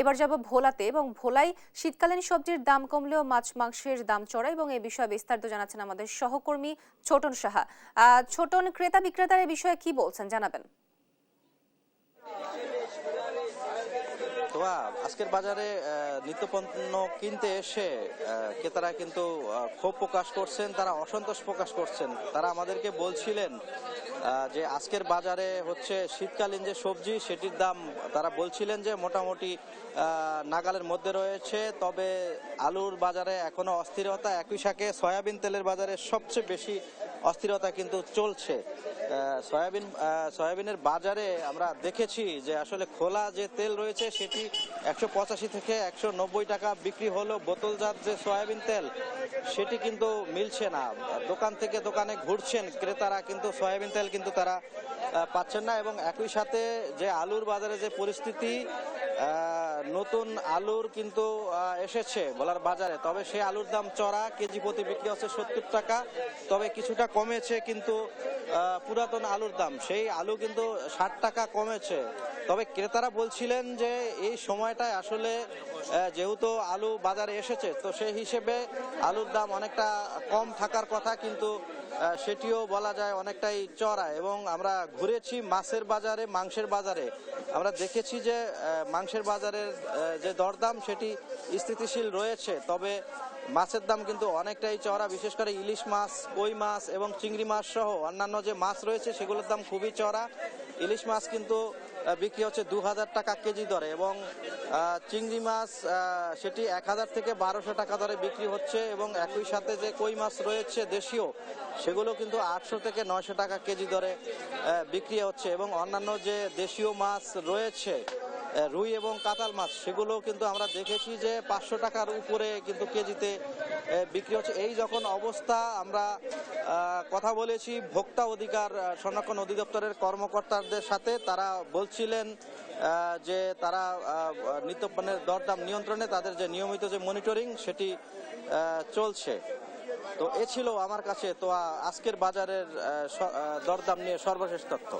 এবার যাব ভোলাতে, এবং ভোলায় শীতকালীন সবজির দাম কমলেও মাছ মাংসের দাম চড়া, এবং এই বিষয়ে বিস্তারিত জানাচ্ছেন আমাদের সহকর্মী ছোটন সাহা। ছোটন, ক্রেতা বিক্রেতার এই বিষয়ে কি বলছেন জানাবেন। তো আজকের বাজারে নিত্যপণ্য কিনতে এসে ক্রেতারা কিন্তু ক্ষোভ প্রকাশ করছেন, তারা অসন্তোষ প্রকাশ করছেন। তারা আমাদেরকে বলছিলেন যে আজকের বাজারে হচ্ছে শীতকালীন যে সবজি সেটির দাম তারা বলছিলেন যে মোটামুটি নাগালের মধ্যে রয়েছে, তবে আলুর বাজারে এখনো অস্থিরতা। একই সাথে সয়াবিন তেলের বাজারে সবচেয়ে বেশি অস্থিরতা কিন্তু চলছে। সয়াবিনের বাজারে আমরা দেখেছি যে আসলে খোলা যে তেল রয়েছে সেটি 185 থেকে 190 টাকা বিক্রি হলো। বোতলজাত যে সয়াবিন তেল সেটি কিন্তু মিলছে না। দোকান থেকে দোকানে ঘুরছেন ক্রেতারা, কিন্তু সয়াবিন তেল কিন্তু তারা পাচ্ছেন না। এবং একই সাথে যে আলুর বাজারে যে পরিস্থিতি, নতুন আলুর কিন্তু এসেছে বলার বাজারে, তবে সেই আলুর দাম চড়া, কেজি প্রতি বিক্রি হচ্ছে 70 টাকা। তবে কিছুটা কমেছে কিন্তু পুরাতন আলুর দাম, সেই আলু কিন্তু 60 টাকা কমেছে। তবে ক্রেতারা বলছিলেন যে এই সময়টায় আসলে যেহেতু আলু বাজারে এসেছে, তো সেই হিসেবে আলুর দাম অনেকটা কম থাকার কথা, কিন্তু সেটিও বলা যায় অনেকটাই চড়া। এবং আমরা ঘুরেছি মাছের বাজারে, মাংসের বাজারে, আমরা দেখেছি যে মাংসের বাজারের যে দরদাম সেটি স্থিতিশীল রয়েছে, তবে মাছের দাম কিন্তু অনেকটাই চড়া। বিশেষ করে ইলিশ মাছ, কই মাছ এবং চিংড়ি মাছ সহ অন্যান্য যে মাছ রয়েছে সেগুলোর দাম খুবই চড়া। ইলিশ মাছ কিন্তু বিক্রি হচ্ছে 2000 টাকা কেজি দরে, এবং চিংড়ি মাছ সেটি 1000 থেকে 1200 টাকা দরে বিক্রি হচ্ছে। এবং একই সাথে যে কই মাছ রয়েছে দেশীয়, সেগুলো কিন্তু 800 থেকে 900 টাকা কেজি দরে বিক্রি হচ্ছে। এবং অন্যান্য যে দেশীয় মাছ রয়েছে, রুই এবং কাতাল মাছ, সেগুলো কিন্তু আমরা দেখেছি যে 500 টাকার উপরে কিন্তু কেজিতে বিক্রি হচ্ছে। এই যখন অবস্থা, আমরা কথা বলেছি ভোক্তা অধিকার সংরক্ষণ অধিদপ্তরের কর্মকর্তাদের সাথে, তারা বলছিলেন যে তারা নিত্যপণ্যের দরদাম নিয়ন্ত্রণে তাদের যে নিয়মিত যে মনিটরিং সেটি চলছে। তো এ ছিল আমার কাছে তো আজকের বাজারের দরদাম নিয়ে সর্বশেষ তথ্য।